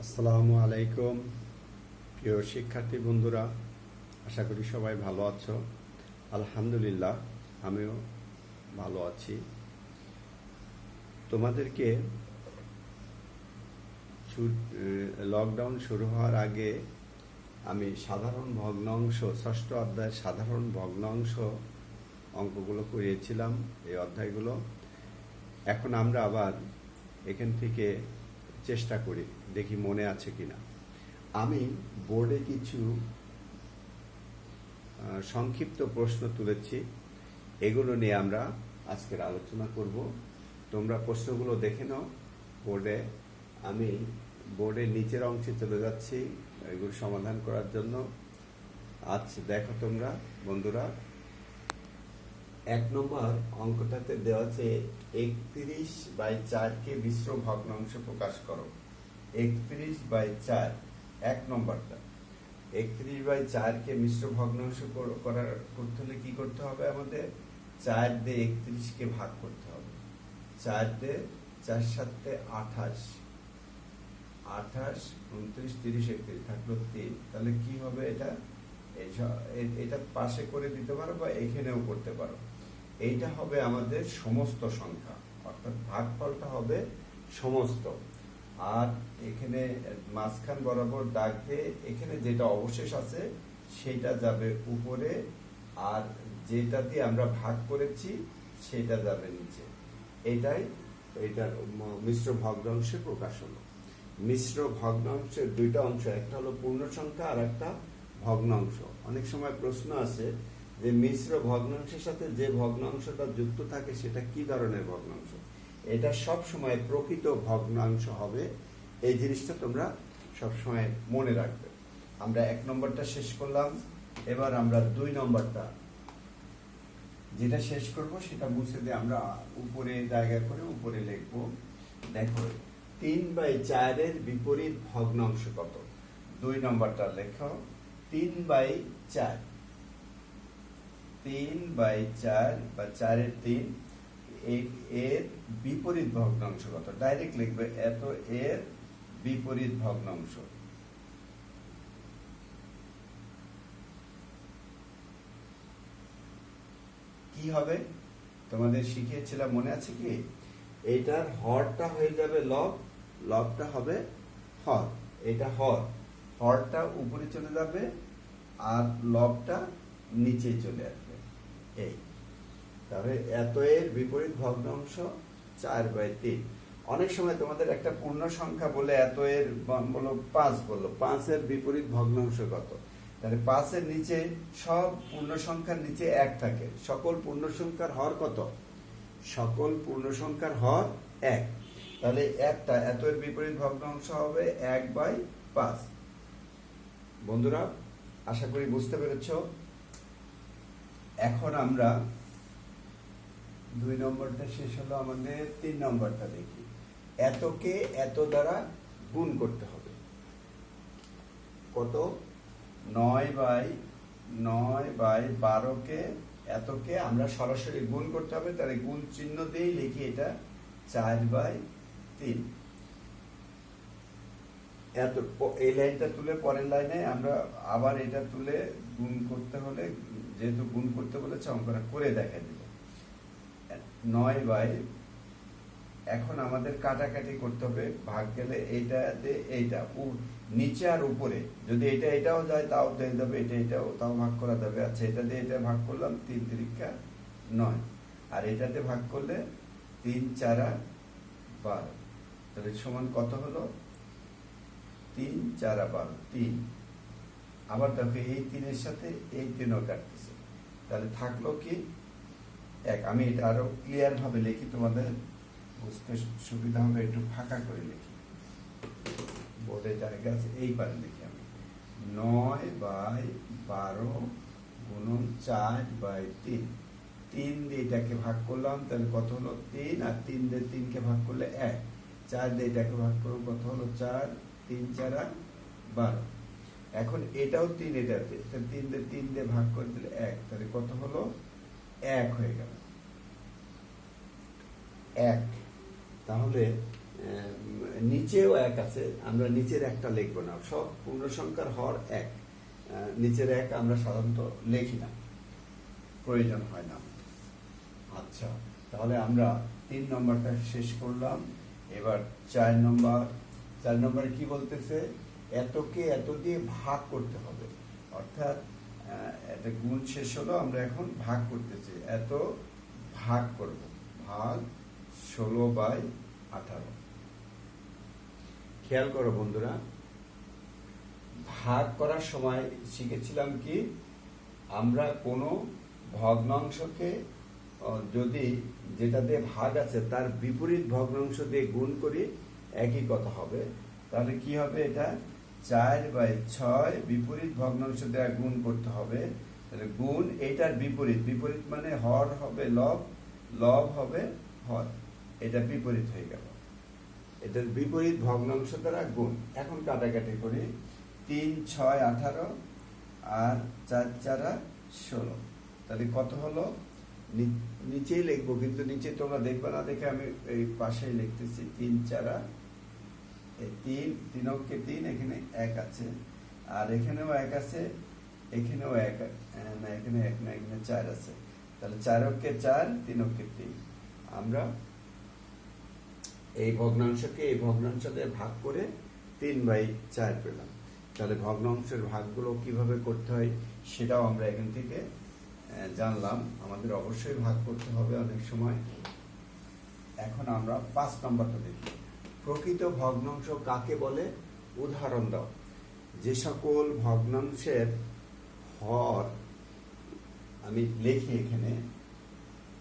আসসালামু আলাইকুম প্রিয় শিক্ষার্থী বন্ধুরা, আশা করি সবাই ভালো আছো। আলহামদুলিল্লাহ, আমিও ভালো আছি। তোমাদেরকে লকডাউন শুরু হওয়ার আগে আমি সাধারণ ভগ্নাংশ, ষষ্ঠ অধ্যায়ের সাধারণ ভগ্নাংশ অঙ্কগুলো করিয়েছিলাম, এই অধ্যায়গুলো। এখন আমরা আবার এখান থেকে চেষ্টা করি, দেখি মনে আছে কিনা। আমি বোর্ডে কিছু সংক্ষিপ্ত প্রশ্ন তুলেছি, এগুলো নিয়ে আমরা আজকের আলোচনা করব। তোমরা প্রশ্নগুলো দেখে নাও বোর্ডে। আমি বোর্ডের নিচের অংশে চলে যাচ্ছি এগুলো সমাধান করার জন্য। আচ্ছা দেখো তোমরা বন্ধুরা, 1 নম্বর অঙ্কটাতে দেওয়া আছে 31/4 কে মিশ্র ভগ্নাংশ প্রকাশ করো। 31/4, 1 নম্বরটা। 31/4 কে মিশ্র ভগ্নাংশ করতে হলে কি করতে হবে? আমাদের 4 দিয়ে 31 কে ভাগ করতে হবে। 4 দিয়ে 4 7 28, 28 29 30 31 থাকলো 3। তাহলে কি হবে? এটা পাশে করে দিতে পারো বা এখানেও করতে পারো। এইটা হবে আমাদের সমস্ত সংখ্যা, অর্থাৎ ভাগফলটা হবে সমস্ত। আর এখানে মাঝখান বরাবর দাগ দিয়ে এখানে যেটা অবশেষ আছে সেটা যাবে উপরে, আর যেটা দিয়ে আমরা ভাগ করেছি সেটা যাবে নিচে। এইটার মিশ্র ভগ্নাংশে প্রকাশ হলো। মিশ্র ভগ্নাংশের দুইটা অংশ, একটা হলো পূর্ণ সংখ্যা আর একটা ভগ্নাংশ। অনেক সময় প্রশ্ন আছে যে মিশ্র ভগ্নাংশের সাথে যে ভগ্নাংশটা যুক্ত থাকে সেটা কি ধরনের ভগ্নাংশ। এটা সব সময় প্রকৃত ভগ্নাংশ হবে, এই জিনিসটা তোমরা সব সময় মনে রাখবে। আমরা 1 নম্বরটা শেষ করলাম, এবার আমরা 2 নম্বরটা যেটা শেষ করব সেটা মুছে দিয়ে আমরা উপরে জায়গা করে উপরে লিখবো। দেখো 3/4 এর বিপরীত ভগ্নাংশ কত? 2 নম্বরটা লেখো। 3/4, 3/4 বা 4 এর 3, এর বিপরীত ভগ্নাংশ কত? ডাইরেক্ট লিখবে এত এর বিপরীত ভগ্নাংশ। কি হবে তোমাদের শিখিয়েছিলাম, মনে আছে কি? এইটার হরটা হয়ে যাবে লব, লবটা হবে হর। এটা হর, হরটা উপরে চলে যাবে আর লবটা নিচে চলে আসবে। এই তাহলে এত এর বিপরীত ভগ্নাংশ 4/3। অনেক সময় তোমাদের একটা পূর্ণ সংখ্যা বলে এত এর বলো 5 বললো, 5 এর বিপরীত ভগ্নাংশ কত? তাহলে 5 এর নিচে সব পূর্ণ সংখ্যার নিচে 1 থাকে। সকল পূর্ণ সংখ্যার হর কত? সকল পূর্ণ সংখ্যার হর 1। তাহলে একটা এত এর বিপরীত ভগ্নাংশ হবে 1/5। বন্ধুরা, আশা করি বুঝতে পেরেছ। এখন আমরা 2 নম্বরটা শেষ হলো, আমাদের 3 নম্বরটা দেখি। এতকে এত দ্বারা গুণ করতে হবে। কত? 9/12 কে এতকে আমরা সরাসরি গুণ করতে হবে, তাহলে গুণ চিহ্ন দিয়েই লিখি এটা 4/3। এত এই লাইনটা তুলে পরের লাইনে আমরা আবার এটা তুলে গুণ করতে হলে, যেহেতু গুণ করতে বলেছে অঙ্কটা করে দেখা দিব। 9 এখন আমাদের কাটাকাটি করতে হবে, ভাগ গেলে এইটা দিয়ে এইটা নিচে আর উপরে, যদি এটাও যায় তাও দেওয়া যাবে, এটাও তাও ভাগ করা যাবে। আচ্ছা, এটা দিয়ে এটা ভাগ করলাম 3 3 9, আর এটাতে ভাগ করলে 3 4 12। তাহলে সমান কত হলো? 3 4 12, 3। আবার দেখো এই 3 এর সাথে এই 3ও কাটতেছে, তাহলে থাকলো কি 1। আমি এটা আরো ক্লিয়ার ভাবে লিখি, তোমাদের বুঝতে সুবিধা হবে, একটু ফাঁকা করে লিখি। বোর্ডে জায়গা আছে, এইবারে লিখি আমি। 9/12 গুণন 4/3। 3 দিয়ে এটাকে ভাগ করলাম, তাহলে কত হলো? 3। আর 3 দিয়ে 3 কে ভাগ করলে 1। 4 দিয়ে এটাকে ভাগ করবো, কত হলো? 4। 3 4 12। এখন এটাও 3, এটাতে 3 দিয়ে 3 দিয়ে ভাগ করে দিলে 1, তাহলে কত হলো? 1 হয়ে গেল। 1। তাহলে নিচেও 1 আছে, আমরা নিচের একটা লিখবো না, সব পূর্ণ সংখ্যার হর 1, নিচের 1 আমরা সাধারণত লিখি না, প্রয়োজন হয় না। আচ্ছা, তাহলে আমরা 3 নম্বরটা শেষ করলাম। এবার 4 নম্বরে কি বলতেছে, এতকে এত দিয়ে ভাগ করতে হবে, অর্থাৎ এটা গুণ শেষ হলো, আমরা এখন ভাগ করতেছি, এত ভাগ করব, ভাগ 16/18। খেয়াল করো বন্ধুরা, ভাগ করার সময় শিখেছিলাম কি, আমরা কোনো ভগ্নাংশকে যদি যেটা দিয়ে ভাগ আছে তার বিপরীত ভগ্নাংশ দিয়ে গুণ করি, একই কথা হবে। তাহলে কি হবে, এটা 4/6 বিপরীত ভগ্নাংশ দিয়ে গুণ করতে হবে। তাহলে গুণ এটার বিপরীত, বিপরীত মানে হর হবে লব, লব হবে হর, এটা বিপরীত হয়ে গেল, এটার বিপরীত ভগ্নাংশ দ্বারা গুণ। এখন কাটাকাটি করি, 3 6 18 আর 4 4 16, তাহলে কত হলো, নিচেই লিখবো, কিন্তু নিচে তোমরা দেখবে না দেখে আমি এই পাশেই লিখতেছি, 3 4 3 3 অক্ষে 3, এখানে 1 আছে, আর এখানেও 1 আছে, এখানেও 1 না, এখানে 1 না, এখানে 4 আছে, তাহলে 4 অক্ষে 4 3 অক্ষে 3। আমরা এই ভগ্নাংশকে এই ভগ্নাংশ দিয়ে ভাগ করে 3/4 পেলাম। তাহলে ভগ্নাংশের ভাগগুলো কিভাবে করতে হয় সেটাও আমরা এখান থেকে জানলাম। আমাদের অবশ্যই ভাগ করতে হবে অনেক সময়। এখন আমরা 5 নম্বরটা দেখি, প্রকৃত ভগ্নাংশ কাকে বলে, উদাহরণ দাও। যে সকল ভগ্নাংশের হর, আমি লিখি এখানে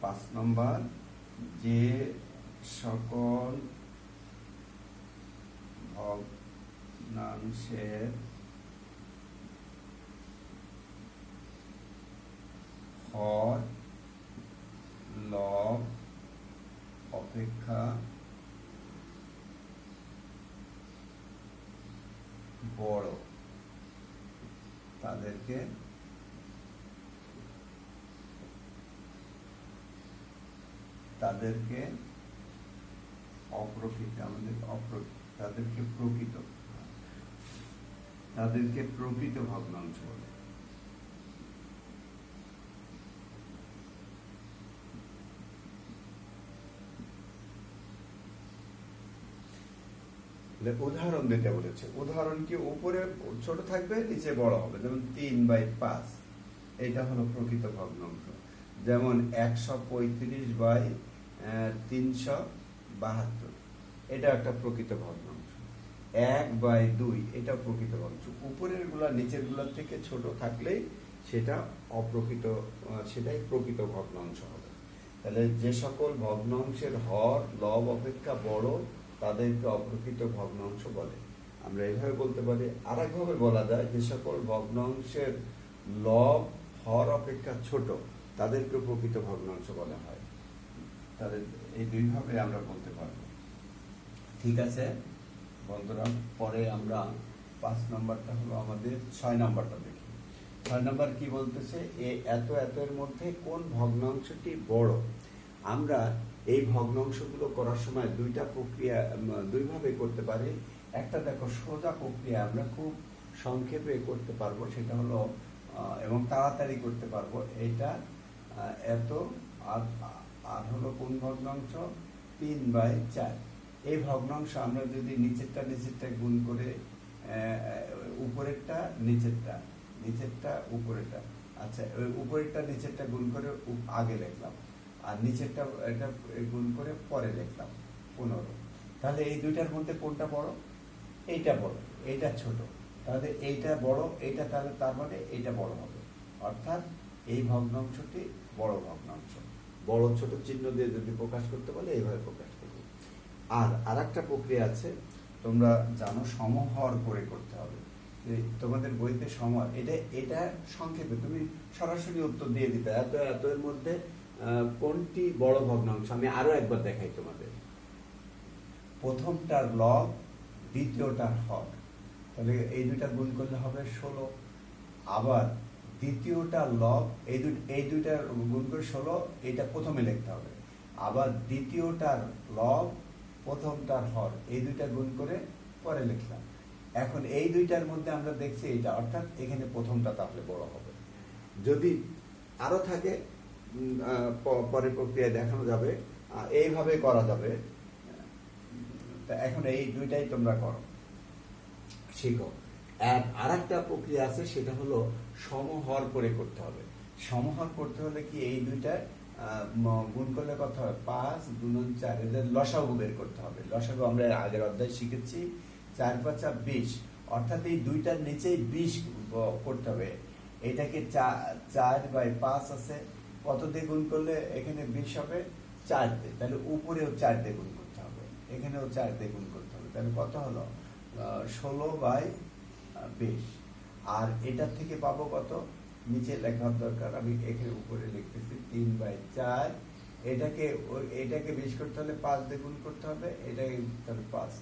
5 নম্বর, যে সকল ভগ্নাংশের হর লব অপেক্ষা বড়, তাদেরকে অপ্রকৃত, তাদেরকে প্রকৃত ভগ্নাংশ বলে। উদাহরণ দিতে বলেছে, উদাহরণ কি উপরে ছোট থাকবে নিচে বড় হবে, যেমন 3/5, এটা হলো প্রকৃত ভগ্নাংশ। যেমন 135/372, এটা একটা প্রকৃত ভগ্নাংশ। 1/2, এটা প্রকৃত ভগ্নাংশ। উপরের গুলা নিচের গুলার থেকে ছোট থাকলেই সেটা অপ্রকৃত, সেটাই প্রকৃত ভগ্নাংশ হবে। তাহলে যে সকল ভগ্নাংশের হর লব অপেক্ষা বড়, তাদেরকে অপ্রকৃত ভগ্নাংশ বলে। আমরা এইভাবে বলতে পারি। আর একভাবে বলা যায়, যে সকল ভগ্নাংশের লব হর অপেক্ষা ছোট, তাদেরকে প্রকৃত ভগ্নাংশ বলা হয়। তাদের এই দুইভাবে আমরা বলতে পারবো। ঠিক আছে বন্ধুরা, পরে আমরা 5 নম্বরটা হলো আমাদের 6 নম্বরটা দেখি। 6 নম্বর কি বলতেছে, এত এর মধ্যে কোন ভগ্নাংশটি বড়। আমরা এই ভগ্নাংশগুলো করার সময় দুইভাবে করতে পারি। একটা দেখো, সোজা প্রক্রিয়া আমরা খুব সংক্ষেপে করতে পারবো, সেটা হলো এবং তাড়াতাড়ি করতে পারবো। এটা এত আর হলো কোন ভগ্নাংশ, 3/4। এই ভগ্নাংশ আমরা যদি নিচেরটা গুণ করে, উপরেরটা নিচেরটা উপরেরটা, আচ্ছা ওই উপরেরটা নিচেরটা গুণ করে আগে লিখলাম, আর নিচেরটা এটা গুণ করে পরে লিখলাম 15। তাহলে এই দুইটার মধ্যে কোনটা বড়, এইটা বড়, এইটা ছোট। তাহলে এইটা বড়, এইটা, তাহলে তার মানে এইটা বড় হবে, অর্থাৎ এই ভগ্নাংশটি বড় ভগ্নাংশ। বড় ছোট চিহ্ন দিয়ে যদি প্রকাশ করতে বলে এইভাবে প্রকাশ করবে। আর একটা প্রক্রিয়া আছে, তোমরা জানো, সমহর করে করতে হবে। তোমাদের বইতে সমহর, এটা সংক্ষেপে তুমি সরাসরি উত্তর দিয়ে দিতে, এত এর মধ্যে কোনটি বড় ভগ্নাংশ। আমি আরো একবার দেখাই তোমাদের। প্রথমটার লব, দ্বিতীয়টার হর, তাহলে এই দুইটা গুণ করলে হবে 16। আবার দ্বিতীয়টার লব, এই দুইটা গুণ করে 16, এটা প্রথমে লিখতে হবে। আবার দ্বিতীয়টার লব প্রথমটার হর, এই দুইটা গুণ করে পরে লিখলাম। এখন এই দুইটার মধ্যে আমরা দেখছি এটা, অর্থাৎ এখানে প্রথমটা তাহলে বড় হবে। যদি আরো থাকে পরের প্রক্রিয়ায় দেখানো যাবে, এইভাবে করা যাবে। তা এখন এই দুইটাই তোমরা করো, শিখো। আর একটা প্রক্রিয়া আছে, সেটা হলো সমহর করে করতে হবে। সমহর করতে হলে কি, এই দুইটা গুণ করলে কত হবে, 5 গুণন 4, এদের লসাগু বের করতে হবে। লসাগু আমরা আগের অধ্যায়ে শিখেছি, 4 × 5 = 20, অর্থাৎ এই দুইটার নিচেই 20 করতে হবে। এটাকে 4/5 আছে, কত দিয়ে গুণ করলে এখানে 20 হবে, 4 দিয়ে। তাহলে উপরেও 4 দিয়ে গুণ করতে হবে, এখানেও 4 দিয়ে গুণ করতে হবে। তাহলে কত হলো, 16/20। আর এটার থেকে পাবো কত, নিচে লেখার দরকার, আমি এখানে উপরে লিখতেছি 3/4। এটাকে 20 করতে হলে 5 দিয়ে গুণ করতে হবে, এটাকে তাহলে 5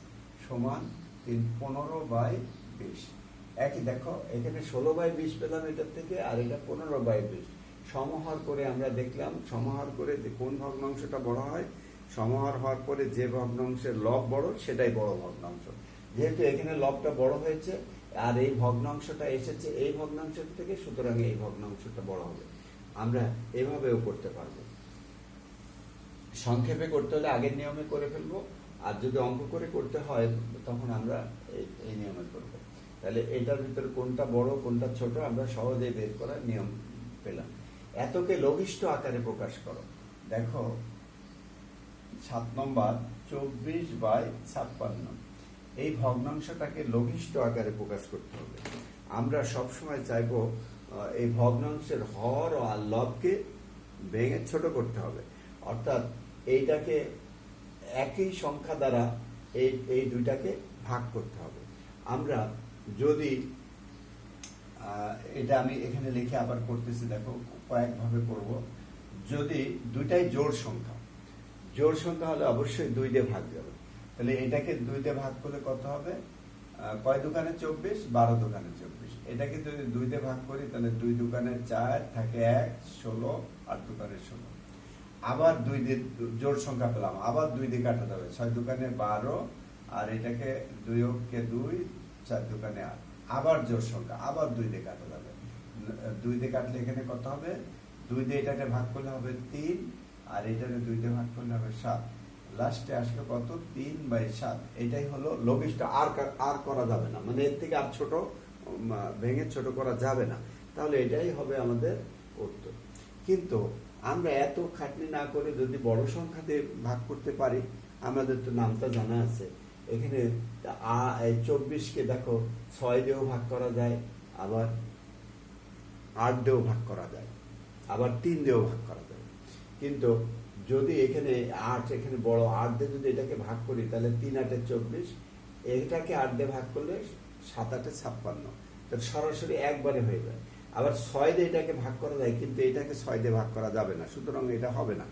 সমান 3, 15/20। একই দেখো, এখানে 16/20 পেলাম এটার থেকে, আর এটা 15/20। সমহর করে আমরা দেখলাম, সমহর করে যে কোন ভগ্নাংশটা বড় হয়, সমহর হওয়ার পরে যে ভগ্নাংশের লব বড় সেটাই বড় ভগ্নাংশ। যেহেতু এখানে লবটা বড় হয়েছে আর এই ভগ্নাংশটা এসেছে এই ভগ্নাংশ থেকে, সুতরাং এই ভগ্নাংশটা বড় হবে। আমরা এভাবেও করতে পারবো। সংক্ষেপে করতে হলে আগের নিয়মে করে ফেলবো, আর যদি অঙ্ক করে করতে হয় তখন আমরা এই নিয়মে করবো। তাহলে এটার ভিতরে কোনটা বড় কোনটা ছোট আমরা সহজেই বের করার নিয়ম পেলাম। এতকে লঘিষ্ঠ আকারে প্রকাশ করো। দেখো 7 নম্বর, 24/56। এই ভগ্নাংশটাকে লঘিষ্ঠ আকারে প্রকাশ করতে হবে। আমরা সবসময় চাইবো এই ভগ্নাংশের হর আর লবকে ভেঙে ছোট করতে হবে, অর্থাৎ এইটাকে একই সংখ্যা দ্বারা এই দুইটাকে ভাগ করতে হবে। আমরা যদি এটা আমি এখানে লিখে আবার করতেছি, দেখো কয়েকভাবে করব। যদি দুইটাই জোড় সংখ্যা হলে অবশ্যই 2 দিয়ে ভাগ যাবে। তাহলে এটাকে 2 দিয়ে ভাগ করলে কত হবে, কয় দোকানে 24, 12 দোকানে 24। এটাকে যদি 2 দিয়ে ভাগ করি তাহলে 2 দোকানে 4 থাকে 1, 16, 8 দোকানে 16। আবার 2 দিয়ে জোড় সংখ্যা পেলাম, আবার 2 দিয়ে কাটা যাবে, 6 দোকানে 12, আর এটাকে 2 কে 2, 4 দোকানে 8। আবার জোড় সংখ্যা, আবার 2 দিয়ে কাটা যাবে, 2 দিয়ে কাটলে এখানে কত হবে, 2 দিয়ে এটাকে ভাগ করলে হবে 3, আর এটাকে 2 দিয়ে ভাগ করলে হবে 7। লাস্টে আসলে কত, 3/7। এটাই হলো লঘিষ্ঠ। আর করা যাবে না, মানে এর থেকে আর ছোট ভেঙে ছোট করা যাবে না। তাহলে এটাই হবে আমাদের উত্তর। কিন্তু আমরা এত খাটনি না করে যদি বড় সংখ্যা দিয়ে ভাগ করতে পারি, আমাদের তো নামটা জানা আছে। এখানে 24কে দেখো 6 দিয়েও ভাগ করা যায়, আবার 8 দিয়েও ভাগ করা যায়, আবার 3 দিয়েও ভাগ করা যায়। কিন্তু যদি এখানে 8, এখানে বড় 8 দিয়ে যদি এটাকে ভাগ করি তাহলে 3 × 8 = 24, এটাকে 8 দিয়ে ভাগ করলে 7 × 8 = 56, তাহলে সরাসরি একবারে হয়ে যায়। আবার 6 দিয়ে এটাকে ভাগ করা যায়, কিন্তু এটাকে 6 দিয়ে ভাগ করা যাবে না, সুতরাং এটা হবে না।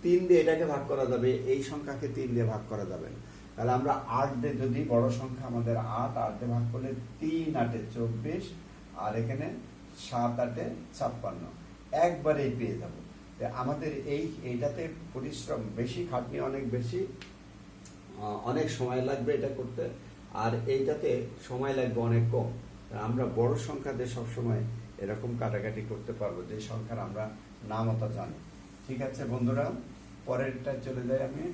3 দিয়ে এটাকে ভাগ করা যাবে, এই সংখ্যাকে 3 দিয়ে ভাগ করা যাবে না। তাহলে আমরা 8 দিয়ে, যদি বড় সংখ্যা আমাদের 8 দিয়ে ভাগ করলে 3 × 8 = 24, আর এখানে 7 × 8 = 56, একবারেই পেয়ে যাব। আমাদের এইটাতে পরিশ্রম বেশি, খাটনি অনেক বেশি, অনেক সময় লাগবে এটা করতে, আর এইটাতে সময় লাগবে অনেক কম। আমরা বড় সংখ্যা দিয়ে সবসময় এরকম কাটাকাটি করতে পারবো, যে সংখ্যার আমরা নামতা জানি। ঠিক আছে বন্ধুরা, পরেরটা চলে যাই আমি।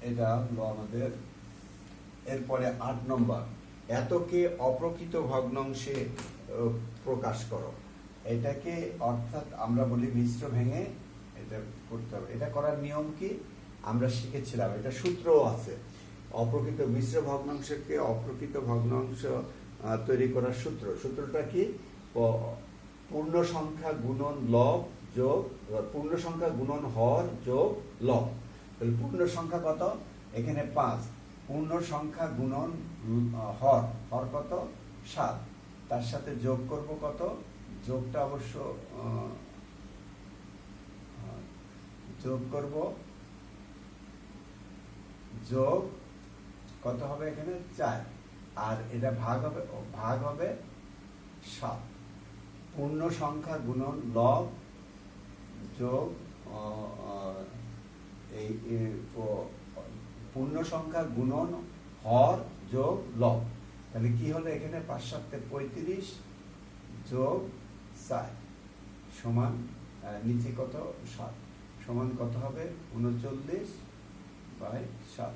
এটা হলো আমাদের এরপরে 8 নম্বর, এতকে অপ্রকৃত ভগ্নাংশে প্রকাশ করো। এটাকে অর্থাৎ আমরা বলি মিশ্র ভেঙে এটা করতে হবে। এটা করার নিয়ম কি আমরা শিখেছিলাম, এটা সূত্রও আছে। অপ্রকৃত মিশ্র ভগ্নাংশকে অপ্রকৃত ভগ্নাংশ তৈরি করার সূত্রটা কি, পূর্ণ সংখ্যা গুণন লব যোগ পূর্ণ সংখ্যা গুণন হর যোগ লব। তাহলে পূর্ণ সংখ্যা কত, এখানে 5, পূর্ণ সংখ্যা গুণন হর কত, 7, তার সাথে যোগ করব কত, যোগটা অবশ্য যোগ করব, যোগ কত হবে এখানে 4, আর এটা ভাগ হবে 7। পূর্ণ সংখ্যা গুণন লব যোগ এই পূর্ণ সংখ্যা গুণন হর যোগ লব। তাহলে কি হলো এখানে ৫ ৭ ৩৫ যোগ ৪ সমান নিচে কত ৭ সমান কত হবে ৩৯/৭।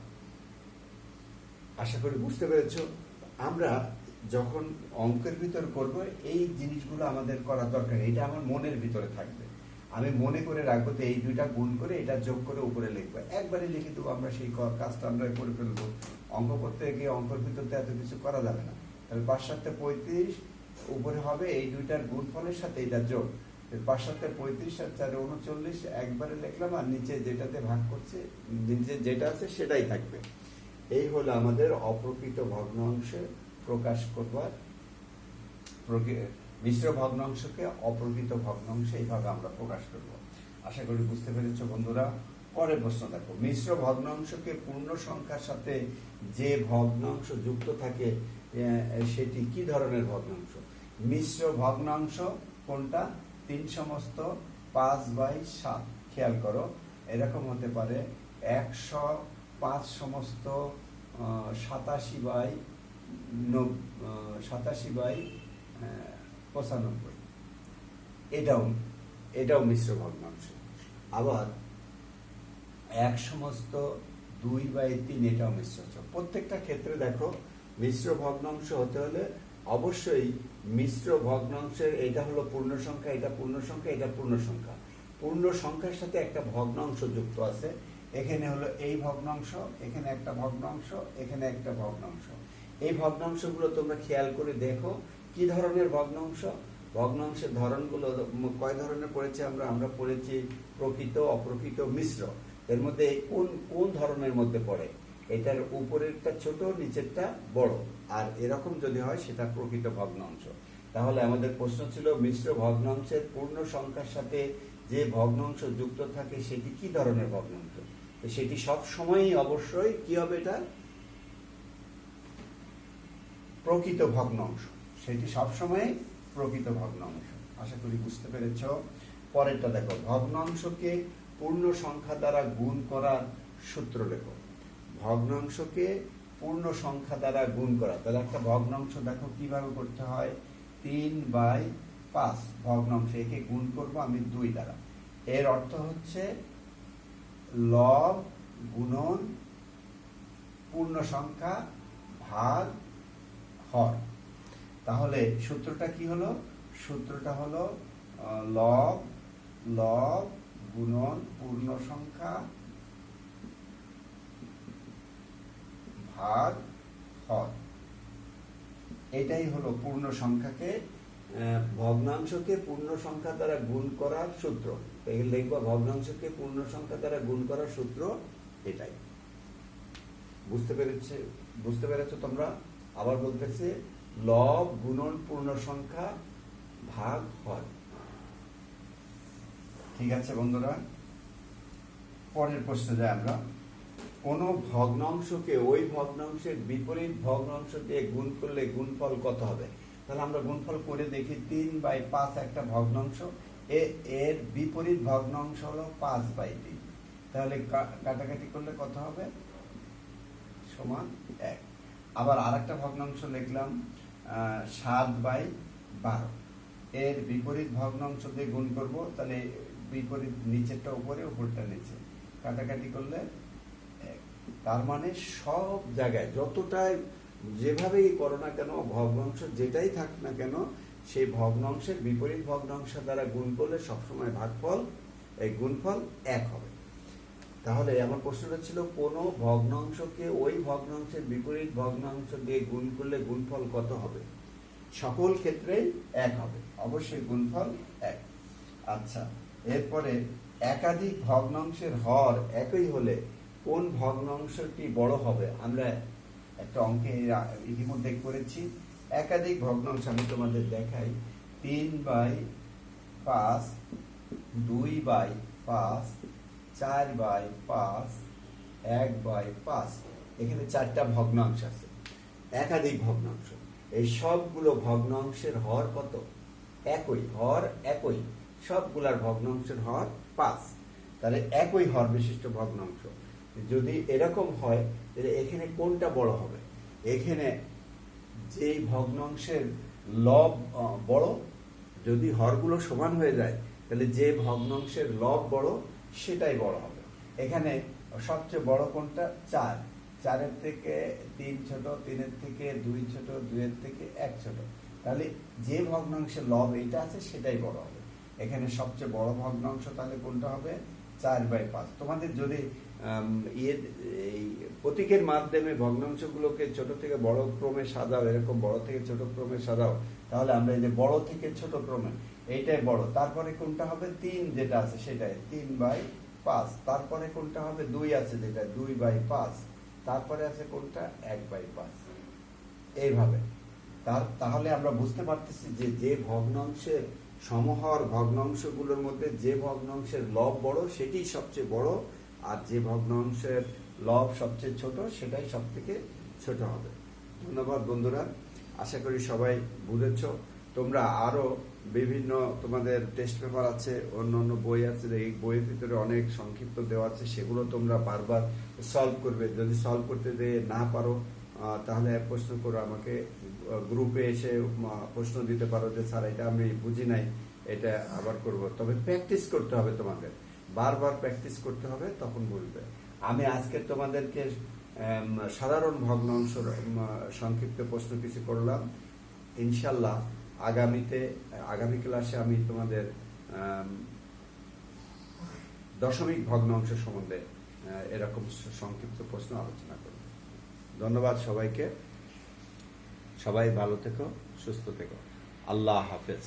আশা করি বুঝতে পেরেছো। আমরা যখন অঙ্কের ভিতর করব এই জিনিসগুলো আমাদের করা দরকার, এটা আমার মনের ভিতরে থাকবে, আমি মনে করে রাখবো তো এই দুইটা গুণ করে এটা যোগ করে উপরে লিখবো, একবারে লিখে দেবো, আমরা সেই কাজটা আমরা করে ফেলবো। অঙ্ক করতে গিয়ে অঙ্কের ভিতরে এত কিছু করা যাবে না। তাহলে ৫ ৭ ৩৫ উপরে হবে এই দুইটার গুণফলের সাথে এটা যোগ, ৫ ৭ ৩৫ আর ৪ ৩৯ একবারে লিখলাম, আর নিচে যেটাতে ভাগ করছে নিচে যেটা আছে সেটাই থাকবে। এই হলো আমাদের অপ্রকৃত ভগ্নাংশে প্রকাশ করবার, মিশ্র ভগ্নাংশকে অপ্রকৃত ভগ্নাংশে এইভাবে আমরা প্রকাশ করব। আশা করি বুঝতে পেরেছ বন্ধুরা। পরের প্রশ্ন দেখো, মিশ্র ভগ্নাংশকে পূর্ণ সংখ্যার সাথে যে ভগ্নাংশ যুক্ত থাকে সেটি কি ধরনের ভগ্নাংশ? মিশ্র ভগ্নাংশ কোনটা? 3 সমস্ত 5/7। খেয়াল করো, এরকম হতে পারে 105 সমস্ত 87/95। এটাও মিশ্র ভগ্নাংশ। আবার 1 সমস্ত 2/3 এটাও মিশ্র। প্রত্যেকটা ক্ষেত্রে দেখো মিশ্র ভগ্নাংশ হতে হলে অবশ্যই মিশ্র ভগ্নাংশের এটা হলো পূর্ণ সংখ্যা, এটা পূর্ণ সংখ্যা, এটা পূর্ণ সংখ্যা, পূর্ণ সংখ্যার সাথে একটা ভগ্নাংশ যুক্ত আছে। এখানে হলো এই ভগ্নাংশ, এখানে একটা ভগ্নাংশ, এখানে একটা ভগ্নাংশ। এই ভগ্নাংশগুলো তোমরা খেয়াল করে দেখো কি ধরনের ভগ্নাংশ। ভগ্নাংশের ধরনগুলো কয় ধরনের পড়েছি আমরা পড়েছি প্রকৃত, অপ্রকৃত, মিশ্র। এর মধ্যে কোন ধরনের মধ্যে পড়ে? এটার উপরেরটা ছোট, নিচেরটা বড়, আর এরকম যদি হয় সেটা প্রকৃত ভগ্নাংশ। তাহলে আমাদের প্রশ্ন ছিল মিশ্র ভগ্নাংশের পূর্ণ সংখ্যার সাথে যে ভগ্নাংশ যুক্ত থাকে সেটি কি ধরনের ভগ্নাংশ? সেটি সব সময়ই অবশ্যই কি হবে? এটা প্রকৃত ভগ্নাংশ। সেটি সব সময় প্রকৃত ভগ্নাংশ। আশা করি বুঝতে পেরেছ। পরেরটা দেখো, ভগ্নাংশকে পূর্ণ সংখ্যা দ্বারা গুণ করার সূত্র লেখো। ভগ্নাংশকে পূর্ণ সংখ্যা দ্বারা গুণ করা, তাহলে একটা ভগ্নাংশ দেখো কিভাবে করতে হয়। 3/5 ভগ্নাংশ, একে গুণ করব আমি 2 দ্বারা। এর অর্থ হচ্ছে লব গুণন পূর্ণ সংখ্যা ভাগ হর। তাহলে সূত্রটা কি হলো? সূত্রটা হলো লব গুণন পূর্ণ সংখ্যা ভাগ হর। এটাই হলো পূর্ণ সংখ্যাকে ভগ্নাংশকে পূর্ণ সংখ্যা দ্বারা গুণ করার সূত্র। লিখবা ভগ্নাংশকে পূর্ণ সংখ্যা দ্বারা গুণ করার সূত্র এটাই। বুঝতে পেরেছো তোমরা? আবার বলতেছে লব গুণন পূর্ণ সংখ্যা ভাগ হর। ঠিক আছে বন্ধুরা, পরের প্রশ্নে যাই আমরা। কোন ভগ্নাংশকে ওই ভগ্নাংশের বিপরীত ভগ্নাংশ দিয়ে গুণ করলে গুণফল কত হবে? তাহলে আমরা গুণফল করে দেখি। 3/5 একটা ভগ্নাংশ, এর বিপরীত ভগ্নাংশ হলো 5/3। তাহলে কাটাকাটি করলে কত হবে? সমান 1। আবার আরেকটা ভগ্নাংশ লিখলাম 7/12, এর বিপরীত ভগ্নাংশ দিয়ে গুণ করব, তাহলে বিপরীত নিচেরটা উপরে, উপরটা নিচে, কাটাকাটি করলে 1। তার মানে সব জায়গায় যতটাই যেভাবেই করো না কেন, ভগ্নাংশ যেটাই থাক না কেন, সেই ভগ্নাংশের বিপরীত ভগ্নাংশ দ্বারা গুণ করলে সবসময় ভাগফল, এই গুণফল 1 হবে। তাহলে আমার প্রশ্নটা ছিল কোন ভগ্নাংশকে ওই ভগ্নাংশের বিপরীত ভগ্নাংশ দিয়ে গুণ করলে গুণফল কত হবে? সকল ক্ষেত্রেই 1 হবে, অবশ্যই গুণফল 1। আচ্ছা, এরপরে একাধিক ভগ্নাংশের হর একই হলে কোন ভগ্নাংশটি বড় হবে? আমরা একটা অঙ্কে ইতিমধ্যে করেছি। একাধিক ভগ্নাংশ আমি তোমাদের দেখাই। 3/5, 2/5, 4/5, 1/5। এখানে 4টা ভগ্নাংশ আছে, একাধিক ভগ্নাংশ। এই সবগুলো ভগ্নাংশের হর কত? একই হর, একই সবগুলার ভগ্নাংশের হর 5। তাহলে একই হর বিশিষ্ট ভগ্নাংশ। যদি এরকম হয় তাহলে এখানে কোনটা বড় হবে? এখানে যেই ভগ্নাংশের লব বড়, যদি হরগুলো সমান হয়ে যায় তাহলে যে ভগ্নাংশের লব বড় সেটাই বড় হবে। এখানে সবচেয়ে বড় কোনটা? 4, 4-এর থেকে 3 ছোট, 3-এর থেকে 2 ছোট, 2-এর থেকে 1 ছোট, তাহলে যে ভগ্নাংশের লব এটা আছে সেটাই বড় হবে। এখানে সবচেয়ে বড় ভগ্নাংশ তাহলে কোনটা হবে? 4/5। তোমাদের যদি এই প্রতীকের মাধ্যমে ভগ্নাংশগুলোকে ছোট থেকে বড় ক্রমে সাজাও, এরকম বড় থেকে ছোট ক্রমে সাজাও, তাহলে আমরা এই যে বড় থেকে ছোট ক্রমে এইটাই বড়, তারপরে কোনটা হবে? 3 যেটা আছে সেটাই 3/5, তারপরে কোনটা হবে? 2 আছে যেটা 2/5, তারপরে আছে কোনটা? 1/5। এইভাবে তাহলে আমরা বুঝতে পারতেছি যে যে ভগ্নাংশের সমহর ভগ্নাংশগুলোর মধ্যে যে ভগ্নাংশের লব বড় সেটি সবচেয়ে বড়, আর যে ভগ্নাংশের লব সবচেয়ে ছোট সেটাই সব থেকে ছোট হবে। ধন্যবাদ বন্ধুরা, আশা করি সবাই বুঝেছ। তোমরা আরো বিভিন্ন তোমাদের টেস্ট পেপার আছে, অন্য অন্য বই আছে, এই বইয়ের ভিতরে অনেক সংক্ষিপ্ত দেওয়া আছে, সেগুলো তোমরা বারবার সলভ করবে। যদি সলভ করতে না পারো তাহলে এক প্রশ্ন করো আমাকে, গ্রুপে এসে প্রশ্ন দিতে পারো যে স্যার এটা আমি বুঝি নাই, এটা আবার করব। তবে প্র্যাকটিস করতে হবে, তোমাদের বারবার প্র্যাকটিস করতে হবে, তখন বুঝবে। আমি আজকে তোমাদেরকে সাধারণ ভগ্নাংশ সংক্ষিপ্ত প্রশ্ন কিছু করলাম। ইনশাল্লাহ আগামী ক্লাসে আমি তোমাদের দশমিক ভগ্নাংশ সম্বন্ধে এরকম সংক্ষিপ্ত প্রশ্ন আলোচনা করব। ধন্যবাদ সবাইকে, সবাই ভালো থেকো, সুস্থ থেকো। আল্লাহ হাফেজ।